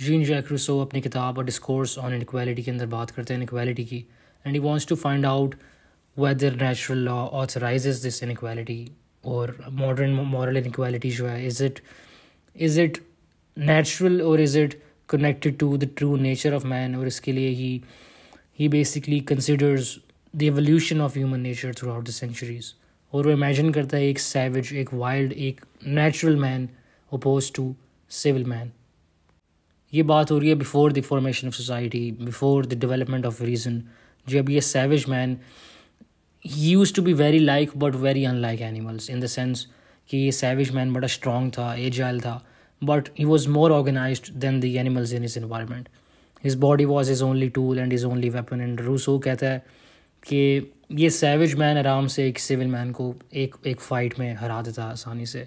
Jean Jacques Rousseau अपनी किताब discourse on inequality के अंदर बात करते हैं इनक्वालिटी की, and he wants to find out whether natural law authorizes this inequality or modern moral inequality जो है, is it natural or is it connected to the true nature of man, और इसके लिए he basically considers the evolution of human nature throughout the centuries, और वो imagine करता है एक savage, एक wild, एक natural man opposed to civil man. ये बात हो रही है before the formation of society, before the development of reason, जब ये savage man he used to be very like but very unlike animals in the sense कि ये savage man बड़ा strong था, agile था, but he was more organized than the animals in his environment. His body was his only tool and his only weapon. And Rousseau कहता है कि ये savage man आराम से एक civil man को एक fight में हरा देता आसानी से,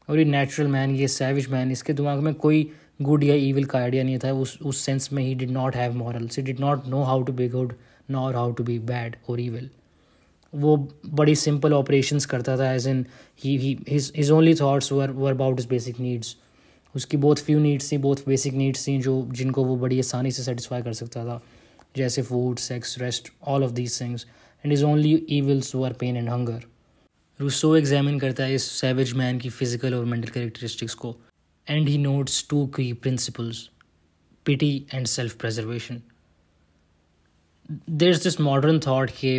और ये natural man, ये savage man, इसके दिमाग में कोई good या evil का idea नहीं था. उस sense में he did not have morals, he did not know how to be good nor how to be bad or evil. वो बड़ी सिंपल ऑपरेशंस करता था, as in his only thoughts were about his basic needs. उसकी बहुत few needs थी, बहुत basic needs थी जिनको वो बड़ी आसानी से सेटिस्फाई कर सकता था, जैसे food, sex, rest, all of these things. And his only evils were pain and hunger. Rousseau examine करता है इस सैवेज मैन की फिजिकल और मेंटल कैरेक्टरिस्टिक्स को, and he notes two key principles: pity and self preservation. There is this modern thought के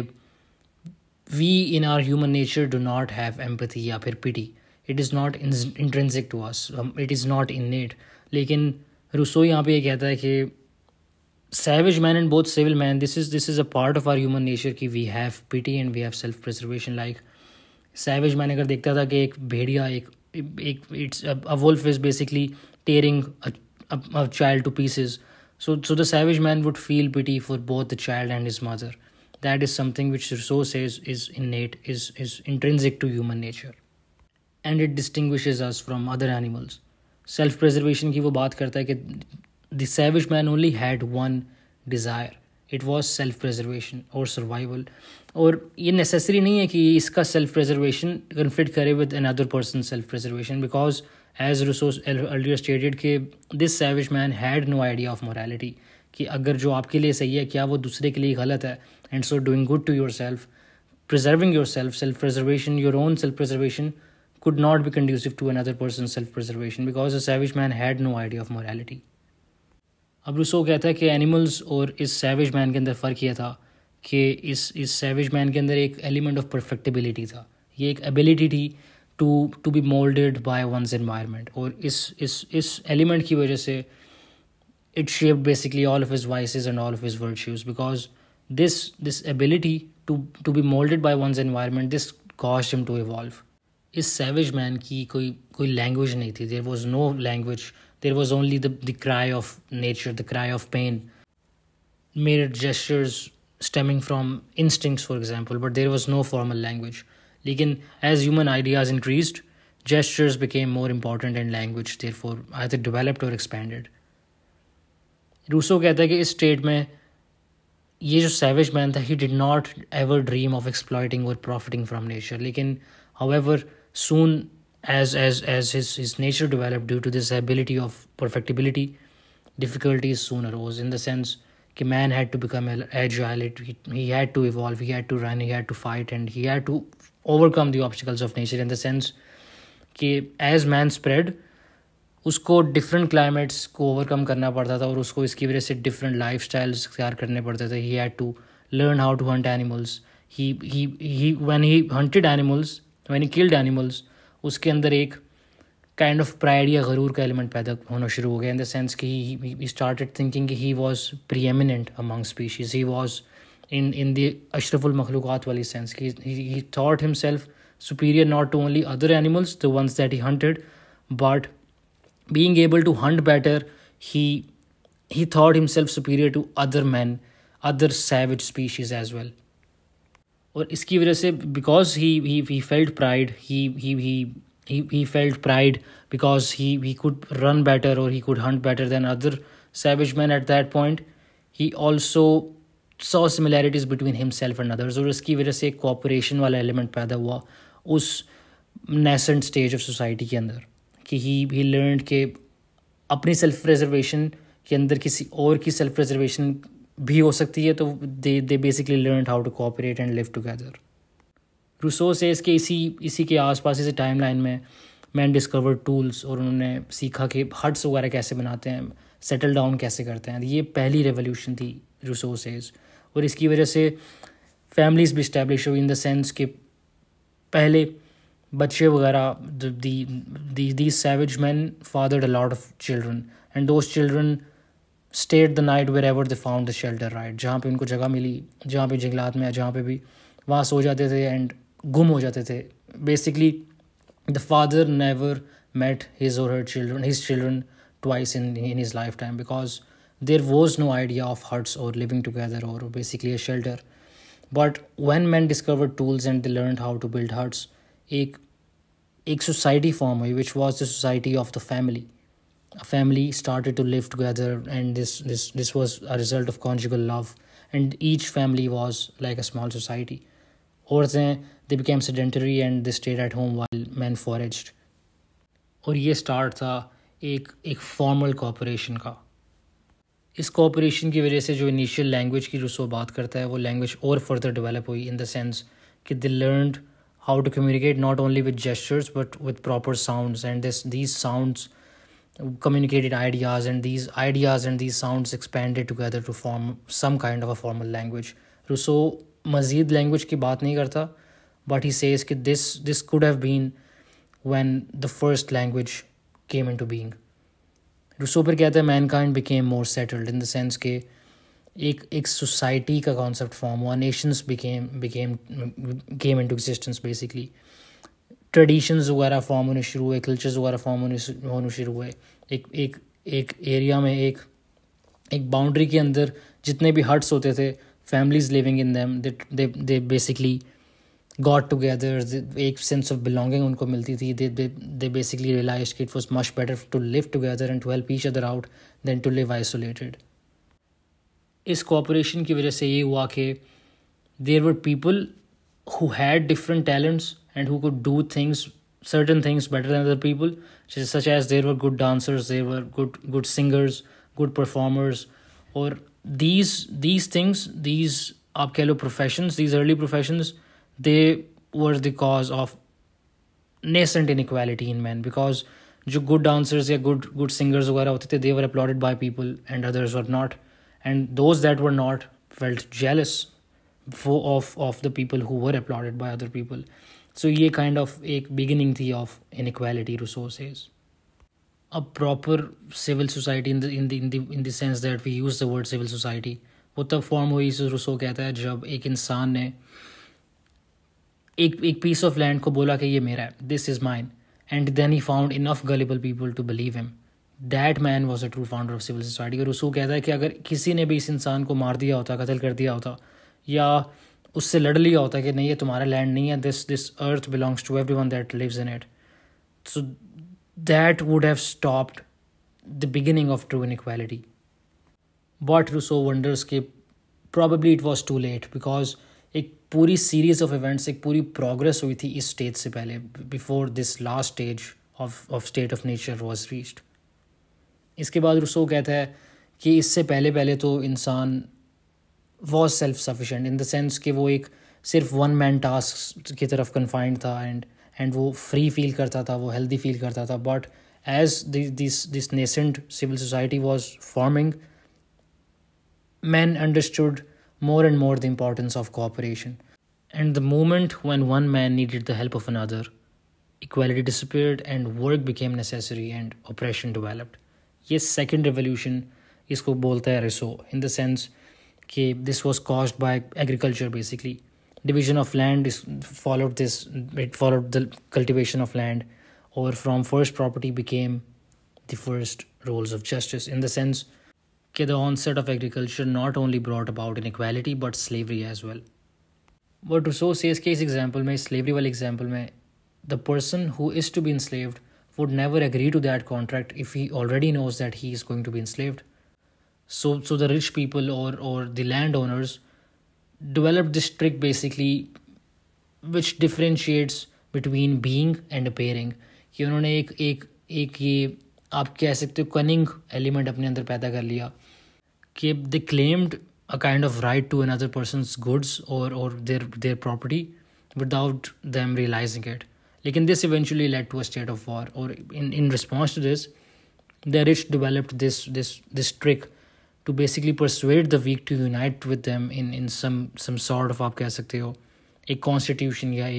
we in our human nature do not have empathy या फिर pity. It is not intrinsic to us. It is not innate. लेकिन Rousseau यहाँ पे ये कहता है कि savage man and both civil man, this is a part of our human nature कि we have pity and we have self preservation. Like savage man अगर देखता था कि एक भेड़िया, एक it's a wolf is basically tearing a child to pieces. So the savage man would feel pity for both the child and his mother. That is something which Rousseau says is innate, is intrinsic to human nature. And it distinguishes us from other animals. Self-preservation की वो बात करता है कि the savage man only had one desire. It was self-preservation or survival. और ये necessary नहीं है कि इसका self-preservation conflict करे with another person's self-preservation, because as Rousseau earlier stated कि this savage man had no idea of morality. कि अगर जो आपके लिए सही है क्या वो दूसरे के लिए गलत है. And so doing good to yourself, preserving yourself, self-preservation, your own self-preservation could not be conducive to another person's self-preservation, because a savage man had no idea of morality. अब रूसो कहता है कि एनिमल्स और इस savage man के अंदर फ़र्क ये था कि इस savage man के अंदर एक element of perfectibility था. ये एक ability थी to be molded by one's environment, और इस element की वजह से it shaped basically all of his vices and all of his virtues, because this ability to be molded by one's environment, this caused him to evolve. इस savage man की कोई language नहीं थी. There was no language. There was only the cry of nature, the cry of pain, mere gestures stemming from instincts, for example, but there was no formal language. लेकिन as human ideas increased, gestures became more important and language therefore either developed or expanded. Rousseau कहता है कि इस state में ये जो savage man था, he did not ever dream of exploiting or profiting from nature. लेकिन however soon as his nature developed due to this ability of perfectibility, difficulties soon arose, in the sense कि man had to become agile, he had to evolve, he had to run, he had to fight, and he had to overcome the obstacles of nature, in the sense कि as man spread, उसको different climates को overcome करना पड़ता था, और उसको इसकी वजह से डिफरेंट लाइफ स्टाइल्स इख्तियार करने पड़ते थे. He had to learn how to hunt animals. When he hunted animals, when he killed animals, उसके अंदर एक काइंड ऑफ प्राइड या गरूर का एलिमेंट पैदा होना शुरू हो गया, इन द सेंस कि ही स्टार्टेड थिंकिंग कि he was preeminent among species. He was in the अशरफुल मखलूक़ात वाली सेंस कि he thought himself superior not to only other animals, the ones that he hunted, but being able to hunt better, he thought himself superior to other men, other savage species as well. और इसकी वजह से because he felt pride, he felt pride because he could run better or he could hunt better than other savage men at that point. He also saw similarities between himself and others, और इसकी वजह से एक cooperation वाला element पैदा हुआ उस nascent stage of society के अंदर कि he learned कि अपनी सेल्फ प्रिजर्वेशन के अंदर किसी और की सेल्फ प्रिजर्वेशन भी हो सकती है, तो they basically learn how to cooperate and live together. Rousseau से इसके इसी के आसपास इसी टाइम लाइन में मैन डिस्कवर्ड टूल्स, और उन्होंने सीखा कि हट्स वगैरह कैसे बनाते हैं, सेटल डाउन कैसे करते हैं। ये पहली रेवोल्यूशन थी रूसो से, और इसकी वजह से फैमिलीज भी इस्टेब्लिश हुई इन द सेंस कि पहले बच्चे वगैरह the savage man fathered a lot of children, and those children stayed the night wherever they found the shelter, right, जहाँ पे उनको जगह मिली, जहाँ पे जंगलात में, जहाँ पे भी, वहाँ सो जाते थे एंड गुम हो जाते थे। Basically the father never met his or her children, his children twice in his lifetime, because there was no idea of huts or living together or basically a shelter. But when men discovered tools and they learned how to build huts, एक society form हुई, which was the society of the family. A family started to live together, and this was a result of conjugal love, and each family was like a small society. औरतें, they became sedentary and they stayed at home while men foraged. और ये start था एक formal cooperation का। इस cooperation की वजह से जो इनिशियल लैंग्वेज की रूसो बात करता है, वो लैंग्वेज और फर्दर डेवलप हुई इन द सेंस कि they learned how to communicate not only with gestures but with proper sounds, and these sounds communicated ideas, and these sounds expanded together to form some kind of a formal language. Rousseau मज़ीद language की बात नहीं करता, but he says कि this could have been when the first language came into being. Rousseau पर कहता है mankind became more settled in the sense के एक society का concept form हुआ, nations came into existence basically. Traditions वगैरह form होने शुरू हुए, कल्चर्स वगैरह फॉर्म होने शुरू हुए। एक एरिया में एक बाउंड्री के अंदर जितने भी हट्स होते थे, families living in them, they basically got together, एक सेंस ऑफ बिलोंगिंग उनको मिलती थी। दे बेसिकली रियलाइज कि it was much better to live together and to help each other out than to live isolated. इस cooperation की वजह से ये हुआ कि there were people who had different talents and who could do certain things better than other people, such as there were good dancers, there were good singers, good performers, or these things, these आप कह लो professions, these early professions, they were the cause of nascent inequality in men, because जो good dancers या good singers वगैरह होते थे, they were applauded by people and others were not, and those that were not felt jealous of the people who were applauded by other people. So ये kind of एक beginning थी of inequality, Rousseau says. A proper civil society in the sense that we use the word civil society, वो तब form हुई, Rousseau कहता है, जब एक इंसान ने एक पीस ऑफ लैंड को बोला कि ये मेरा है, this is mine, and then he found enough gullible people to believe him, that man was a true founder of civil society. और रूसो कहता है कि अगर किसी ने भी इस इंसान को मार दिया होता, कत्ल कर दिया होता, या उससे लड़ लिया होता कि नहीं ये तुम्हारा लैंड नहीं है, this earth belongs to everyone that lives in it, so that would have stopped the beginning of true inequality. But Rousseau wonders कि probably it was too late, because एक पूरी सीरीज ऑफ इवेंट्स, एक पूरी progress हुई थी इस stage से पहले, before this last stage of state of nature was reached. इसके बाद रूसो कहता है कि इससे पहले तो इंसान was self sufficient in the sense कि वो एक सिर्फ वन मैन टास्क की तरफ कन्फाइंड था, एंड वो फ्री फील करता था, वो हेल्दी फील करता था। But as this nascent civil society was forming, men understood more and more the importance of cooperation. And the moment when one man needed the help of another, equality disappeared and work became necessary and oppression developed. ये second revolution इसको बोलता है Rousseau, in the sense कि this was caused by agriculture basically. Division of land followed the cultivation of land, or from first property became the first roles of justice, in the sense कि the onset of agriculture not only brought about inequality but slavery as well. What Rousseau says कि इस example में, slavery वाले example में, the person who is to be enslaved would never agree to that contract if he already knows that he is going to be enslaved. So the rich people or the landowners developed this trick basically, which differentiates between being and appearing. कि उन्होंने एक ये आप कह सकते हो cunning element अपने अंदर पैदा कर लिया कि दे claimed a kind of right to another person's goods or their property without them realizing it. Lekin this eventually led to a state of war, or in response to this, the rich developed this trick to basically persuade the weak to unite with them in some sort of, आप कह सकते हो, एक constitution या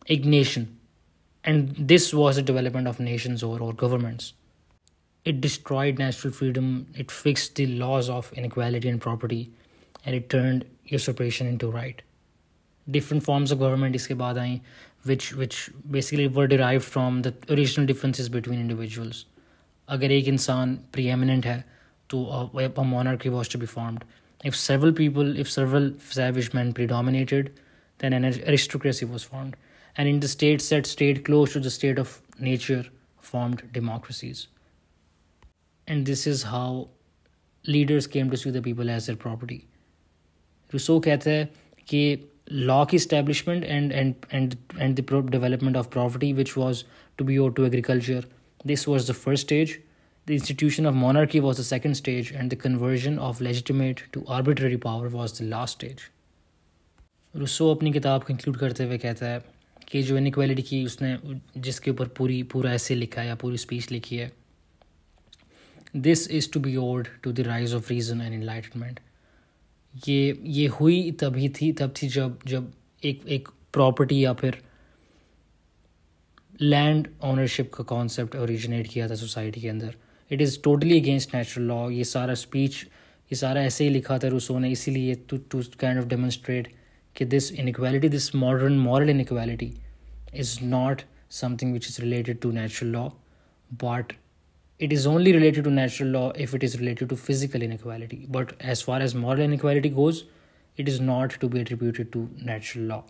एक nation. And this was the development of nations or governments. It destroyed natural freedom, it fixed the laws of inequality and property, and it turned usurpation into right. Different forms of government iske baad aayi, which basically were derived from the original differences between individuals. Agar ek insaan preeminent hai, to a monarchy was to be formed. If several savage men predominated, then an aristocracy was formed. And in the states that stayed close to the state of nature formed democracies. And this is how leaders came to see the people as their property. Rousseau कहता है कि law की establishment and the development of property, which was to be owed to agriculture, this was the first stage. The institution of monarchy was the second stage, and the conversion of legitimate to arbitrary power was the last stage. Rousseau अपनी किताब conclude करते हुए कहता है कि जो inequality की उसने जिसके ऊपर पूरा ऐसे लिखा है या पूरी स्पीच लिखी है, this is to be owed to the rise of reason and enlightenment. ये हुई तब थी जब एक प्रॉपर्टी या फिर लैंड ओनरशिप का कॉन्सेप्ट ओरिजिनेट किया था सोसाइटी के अंदर. It is totally against natural law. ये सारा ऐसे ही लिखा था रूसो ने, इसीलिए टू काइंड ऑफ डेमोन्स्ट्रेट कि this inequality, this modern moral inequality is not something which is related to natural law, but it is only related to natural law if it is related to physical inequality. But as far as moral inequality goes, it is not to be attributed to natural law.